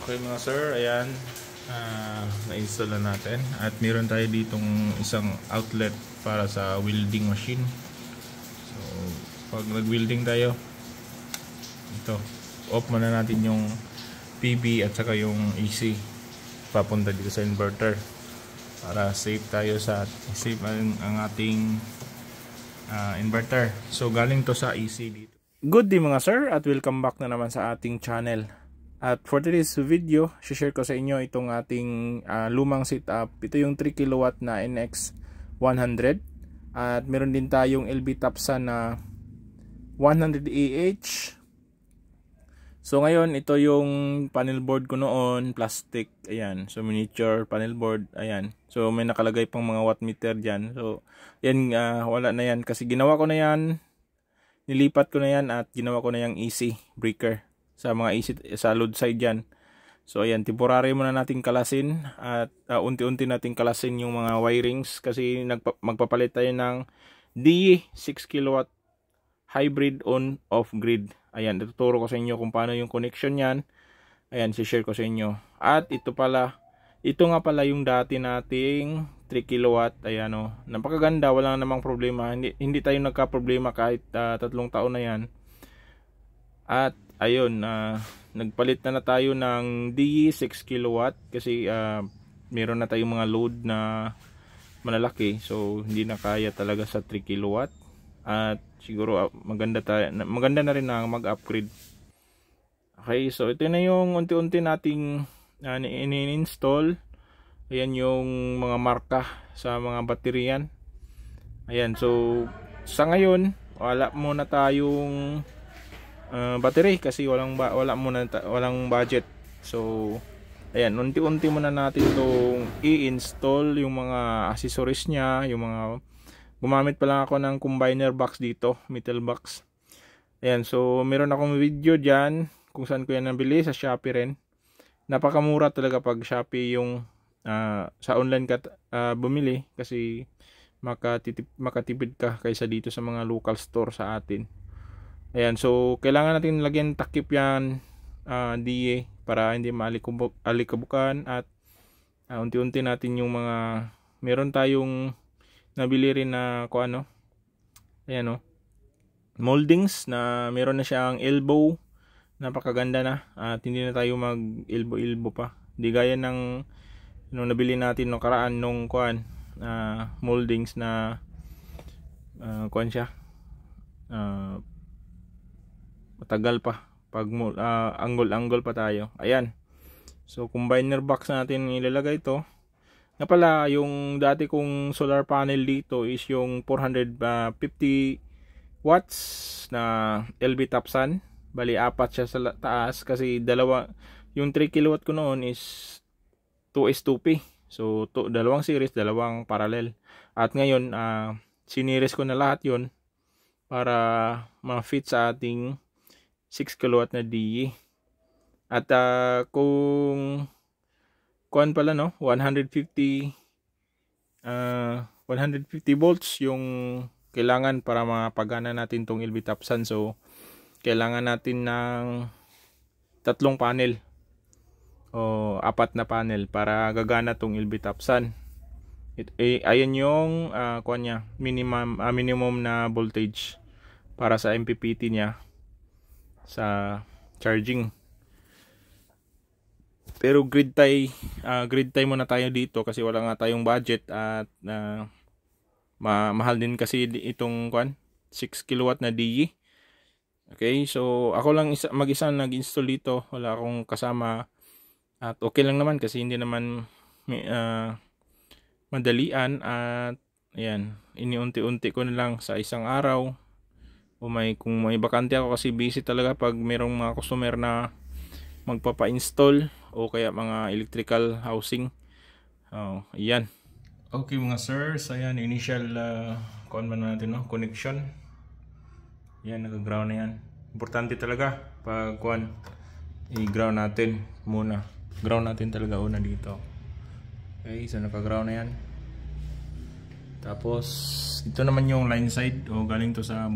Okay mga sir, ayan, na-install na natin at meron tayo ditong isang outlet para sa welding machine. So pag nag-welding tayo, ito, off muna natin yung PB at saka yung AC papunta dito sa inverter para safe tayo sa ang ating inverter. So galing to sa AC dito. Good day mga sir at welcome back na naman sa ating channel. At for today's video, share ko sa inyo itong ating lumang setup. Ito yung 3 kW na NX100. At meron din tayong LB Tapsan na 100 AH. So ngayon, ito yung panel board ko noon, plastic. Ayan, so miniature panel board. Ayan, so may nakalagay pang mga watt meter dyan. So yan, wala na yan kasi ginawa ko na yan. Nilipat ko na yan at ginawa ko na yung AC breaker sa mga AC sa load side yan. So ayan, temporary muna natin kalasin at unti-unti natin kalasin yung mga wirings kasi magpapalit tayo ng D6 kW hybrid on off grid. Ayan, tuturo ko sa inyo kung paano yung connection yan. Ayan, share ko sa inyo. At ito nga pala yung dati nating 3 kW. Ayan o, napakaganda, wala namang problema. Hindi tayo nagka-problema kahit 3 taon na yan. At ayun, nagpalit na tayo ng D6 kW kasi meron na tayong mga load na malalaki. So hindi na kaya talaga sa 3 kW. At siguro maganda na rin na mag-upgrade. Okay, so ito na yung unti-unti nating in-install. Ayan yung mga marka sa mga bateryan. Ayan, so sa ngayon wala muna tayong battery kasi walang budget. So ayan, unti-unti muna natin itong i-install yung mga accessories nya, yung mga gumamit pa lang ako ng combiner box dito, metal box. Ayan, so meron akong video dyan kung saan ko yan nabili, sa Shopee rin. Napakamura talaga pag Shopee yung sa online ka bumili kasi makatipid ka kaysa dito sa mga local store sa atin. Ayan, so kailangan natin lagyan takip yan DA para hindi maalikabukan at unti-unti natin yung mga meron tayong nabili rin na ayan o, moldings na meron na siyang elbow, napakaganda na at hindi na tayo mag elbow pa, hindi gaya ng nabili natin nung karaan nung moldings na siya matagal pa pag angle pa tayo. Ayan, so combiner box natin ilalagay ito. Nga pala, yung dati kong solar panel dito is yung 450 watts na LB Tapsan. Bali, 4 siya sa taas kasi yung 3 kW ko noon is 2S2P. So, dalawang series, dalawang parallel. At ngayon, siniris ko na lahat yon para ma-fit sa ating 6 kW na DE. At kung pala 150 volts yung kailangan para mapagana natin tong LB Tapsan. So kailangan natin ng 3 panel o 4 na panel para gagana tong LB Tapsan. Ayan yung minimum na voltage para sa MPPT niya sa charging. Pero grid tie muna tayo dito kasi wala nga tayong budget at mahal din kasi itong 6 kW na DE. Okay, so ako lang mag-isa nag-install dito, wala akong kasama at okay lang naman kasi hindi naman madalian at ayan, iniunti-unti ko na lang sa isang araw. Kung may bakante ako kasi busy talaga pag merong mga customer na magpapa-install o kaya mga electrical housing. Ayan. Okay mga sir, so ayan, initial natin, connection. Yan, nag-ground na yan. Importante talaga pag i-ground natin muna. Ground natin talaga una dito. Okay, so naka-ground na yan. Tapos ito naman yung line side o galing to sa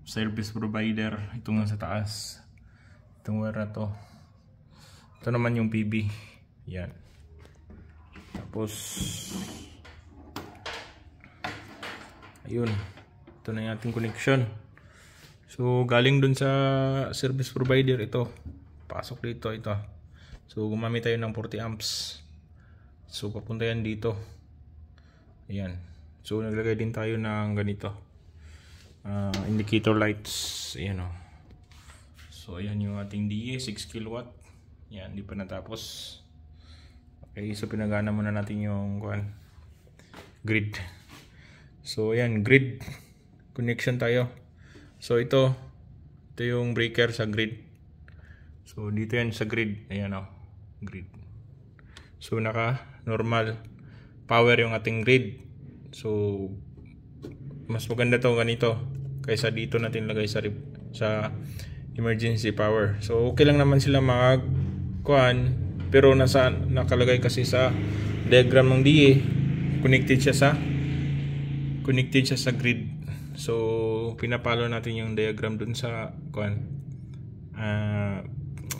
service provider, itong nasa taas. Itong wire na to. Ito naman yung PB. Yan. Tapos ayun. Ito na yung ating connection. So galing dun sa service provider ito. Pasok dito ito. So gumamit tayo ng 40 amps. So papunta yan dito. Ayan. So naglagay din tayo ng ganito. Indicator lights. Ayan o. So ayan yung ating DA 6 kW. Yan, di pa natapos. Okay, so pinagana muna natin yung grid. So ayan, grid connection tayo. So ito yung breaker sa grid. So dito yan sa grid. Ayan o, grid. So naka normal power yung ating grid. So mas maganda to ganito kaysa dito natin lagay sa emergency power. So okay lang naman sila pero nakalagay kasi sa diagram ng DA connected siya sa grid. So pinapalo natin yung diagram dun sa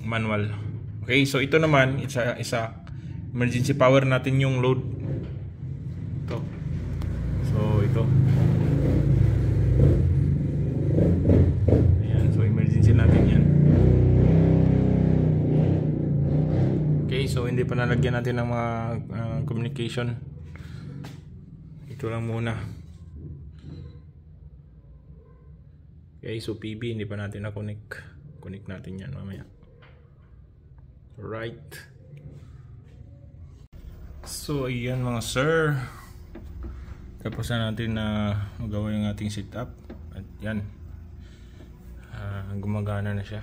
manual. Okay, so ito naman isa emergency power natin yung load. Ito. So ito. Ayan, so emergency natin yan. Okay, so hindi pa nalagyan natin ng mga communication. Ito lang muna. Okay, so PB hindi pa natin connect natin yan mamaya. Right. So ayan mga sir, tapos na natin na magawa yung ating setup. At yan, gumagana na siya.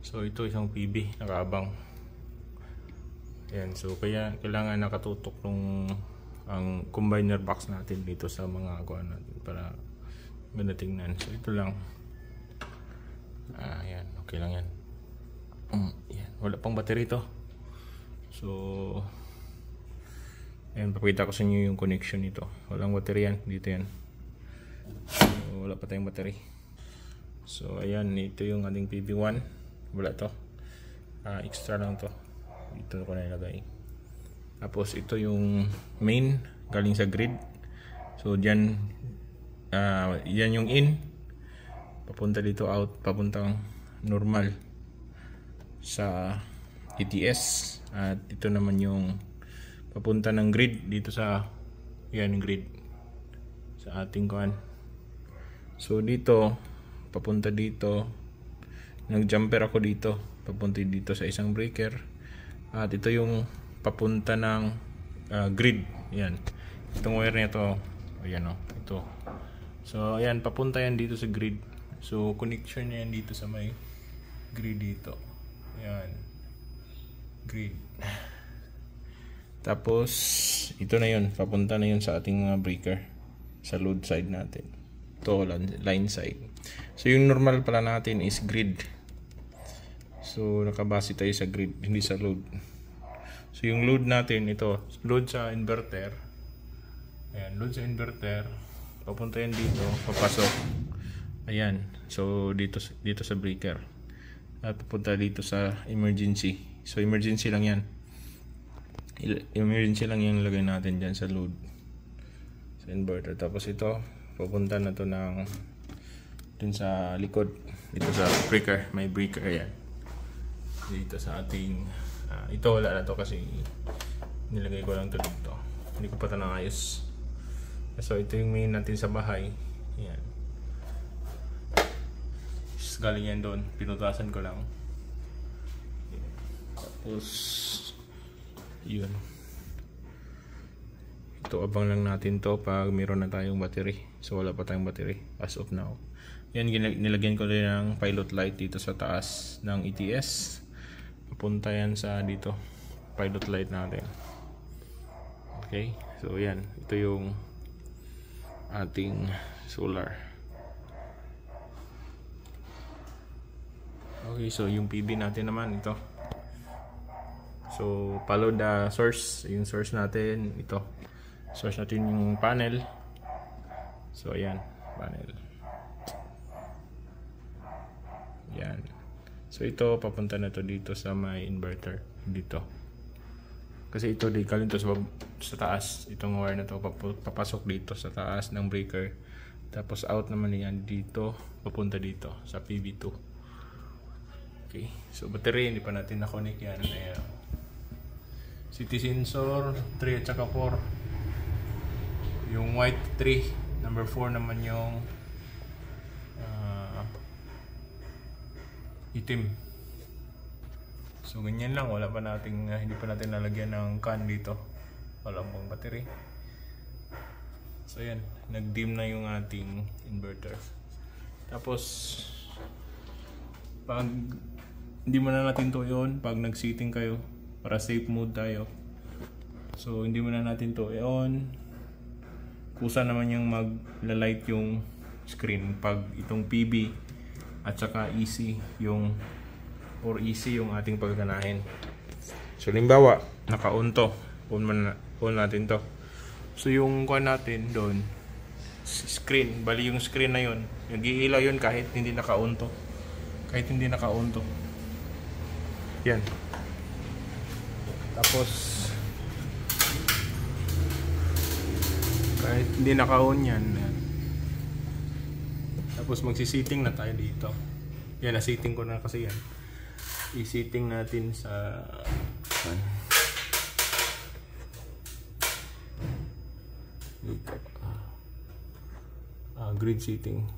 So ito isang PB nakaabang. Yan, so kaya kailangan nakatutok ang combiner box natin dito sa mga kuan natin para ganda tingnan. So ito lang. Yan, okay lang yan. Yan, wala pang battery to. So ayan, papakita ko sa inyo yung connection nito. Walang battery yan, dito yan. So, wala pa tayong battery. So ayan, ito yung ating PB1. Wala to. Extra lang to. Dito ko na ilagay. Tapos ito yung main galing sa grid. So dyan yan yung in. Papunta dito out, papuntang normal sa ETS. At ito naman yung papunta ng grid dito sa yan grid sa ating kuan. So dito papunta dito, nag-jumper ako dito papunta dito sa isang breaker. At ito yung papunta ng grid. Yan, itong wire nito, ayan o, ito. So ayan, papunta yan dito sa grid. So connection yan dito sa may grid dito. Ayan, grid. Tapos ito na yun, papunta na yun sa ating mga breaker sa load side natin. Ito line side. So yung normal pala natin is grid. So nakabase tayo sa grid, hindi sa load. So yung load natin ito, load sa inverter. Ayan, load sa inverter. Papunta yan dito, papasok. Ayan, so dito sa breaker. At papunta dito sa emergency. So emergency lang yan. Emergency lang yung lagay natin dyan sa load sa inverter. Tapos ito pupunta na to ng dun sa likod dito sa breaker, may breaker yan dito sa ating ito wala na to kasi nilagay ko lang to dito, hindi ko pa ito naayos. So ito yung main natin sa bahay. Yan, galing yan doon, pinutasan ko lang. Tapos yun, ito abang lang natin to pag meron na tayong battery. So wala pa tayong battery as of now. Yan, nilagyan ko rin ng pilot light dito sa taas ng ETS. Papunta yan sa dito, pilot light natin. Okay, so yan, ito yung ating solar. Okay, so yung PB natin naman ito. So follow the source, yung source natin ito. Source natin yung panel. So ayan, panel. Yan. So ito papunta na to dito sa may inverter dito. Kasi ito di galing to sa taas. Itong wire na to papasok dito sa taas ng breaker. Tapos out naman yan dito, papunta dito sa PV2. Okay. So battery hindi pa natin na-connect yan. Ayan. City sensor 3 at saka 4. Yung white 3, number 4 naman yung itim. So ganyan lang, wala pa nating hindi pa natin lalagyan ng can dito. Wala pang battery. So yan, nag-dim na yung ating inverter. Tapos pag hindi mo na natin to yun, pag nag-setting kayo para safe mode tayo. So hindi mo na natin to i-on. Kusa naman yung mag-light yung screen pag itong PB at saka EC yung or EC yung ating pagganahin. So limbawa, naka-on to. On natin to. So yung kuha natin doon, screen, bali yung screen na yun, nag-iilaw yun kahit hindi naka-on to. Kahit hindi naka-on to. Yan. Tapos kahit hindi naka-on yan. Tapos magsi-setting na tayo dito. Yan, na-setting ko na kasi yan. I-setting natin sa dito. Grid setting.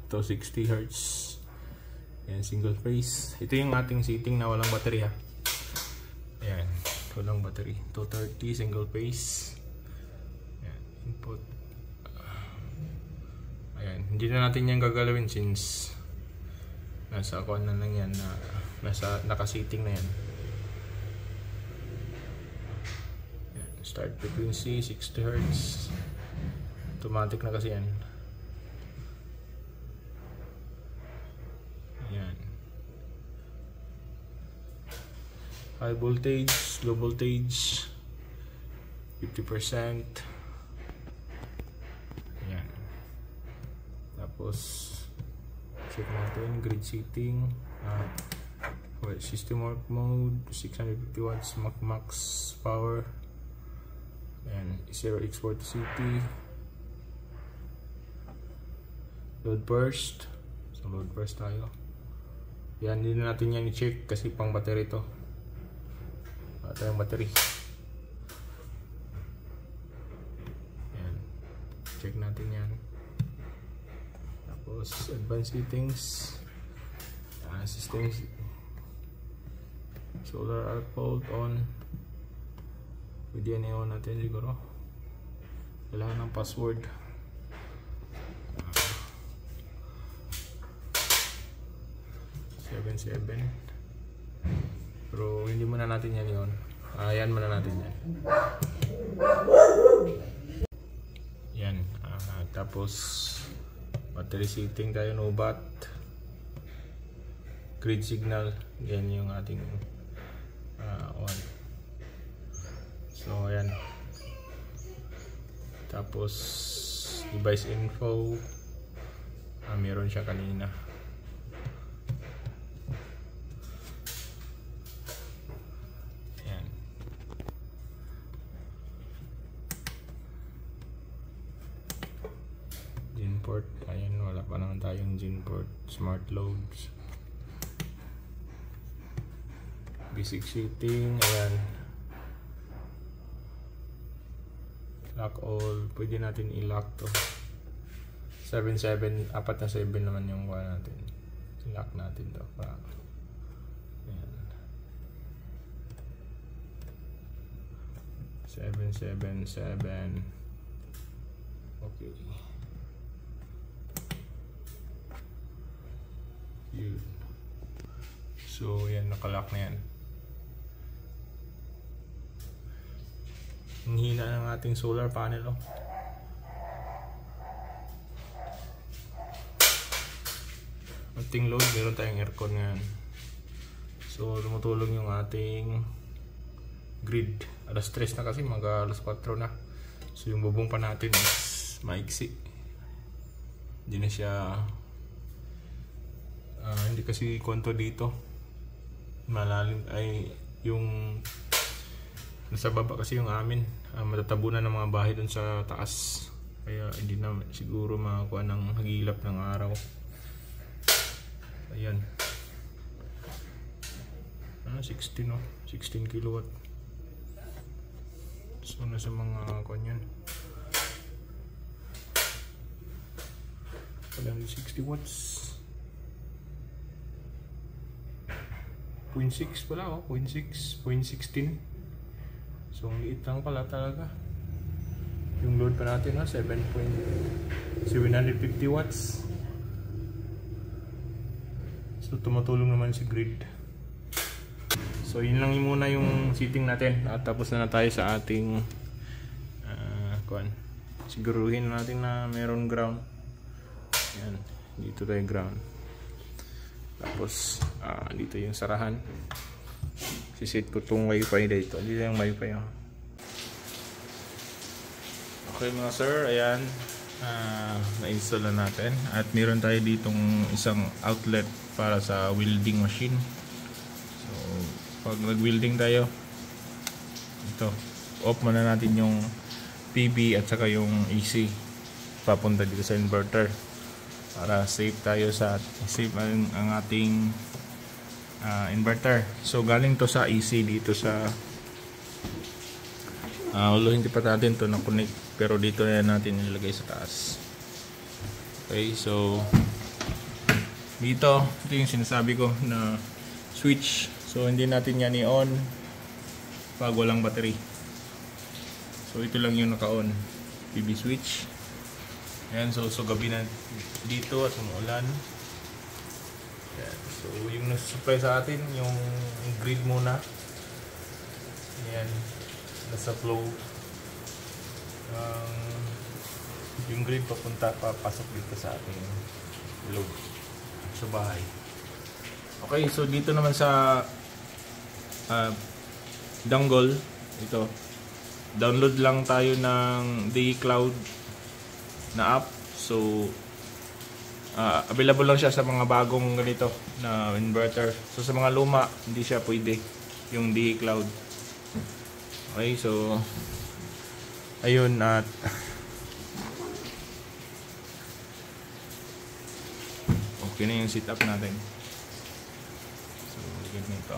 Ito 60 Hz. Yan, single phase. Ito yung ating setting na walang battery ha. Ayan, walang battery. 230 single phase. Ayan, input. Ayan, hindi na natin yan gagalawin since nasa ako na lang yan na naka-setting na yan. Ayan, start frequency 60 Hz. Automatic na kasi yan. Ayan. High voltage, low voltage 50%. Ayan. Tapos check natin grid setting, system work mode 650 watts max power, and 0x40 CT, load burst. So load burst tayo. Yan, hindi na natin yan i-check kasi pang battery to. Wala tayong battery. Yan, check natin yan. Tapos advanced settings, system, solar arc fault on. Pwede yan i-on natin siguro. Kailangan ng password. 77. Pero hindi muna natin yan yun. Yan muna natin yan. Yan. Tapos battery setting tayo, no bat. Grid signal. Yan yung ating on. So ayan. Tapos device info. Meron siya kanina. Port, ayan, wala pa naman tayong GIN port. Smart loads, basic setting, ayan, lock all, pwede natin i-lock to. 7 apat na 7 naman yung wala natin, i-lock natin to para ayan. 777. Okay. Yun. So yan, nakalock na yan. Ang hina ng ating solar panel, oh. Ating load, meron tayong aircon ngayon. So lumutulog yung ating grid. Alas 3 na kasi, alas 4 na. So yung bubong pa natin is maiksi. Hindi na siya hindi kasi konto dito. malalim ay yung nasa baba kasi yung amin, matatabunan ng mga bahay dun sa taas, kaya hindi na siguro makakuha ng hagilap ng araw. Ayan, 16 kilowatt. So nasa mga kanyan pala 60 watts, 0.6 pala, 0.16. So ang liit lang pala talaga. Yung load pa natin 750 watts. So tumutulong naman si grid. So yun lang muna yung setting natin, at tapos na tayo sa ating siguruhin natin na meron ground. Yan, dito tayo ground. Tapos dito yung sarahan. Sisit ko tong wifi dito. Dito yung wifi. Okay mga sir, ayan, na-install na natin, at meron tayo ditong isang outlet para sa welding machine. So pag nag-welding tayo, ito, off muna natin yung PB at saka yung AC papunta dito sa inverter para safe tayo, sa safe ang ating inverter. So galing to sa AC dito sa hindi pa natin to na-connect, pero dito na natin nilagay sa taas. Okay, so dito, ito yung sinasabi ko na switch. So hindi natin yan i-on pag walang battery. So ito lang yung naka-on, PB switch. Ayan, so gabi na dito at umuulan. Ayan, so yung nag-supply sa atin, yung grid muna. Ayan, nasa flow. Yung grid papasok dito sa ating load sa bahay. Okay, so dito naman sa dongle, ito, download lang tayo ng DE Cloud na app. So available lang siya sa mga bagong ganito na inverter. So sa mga luma, hindi siya pwede yung DE Cloud. Okay, so ayun, at okay na yung setup natin. So ganito,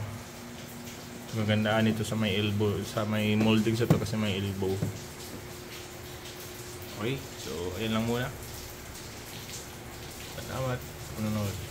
magandaan ito sa may elbow, sa may molding sa to kasi may elbow. Okay, so ayan lang muna. Salamat. Nanonood.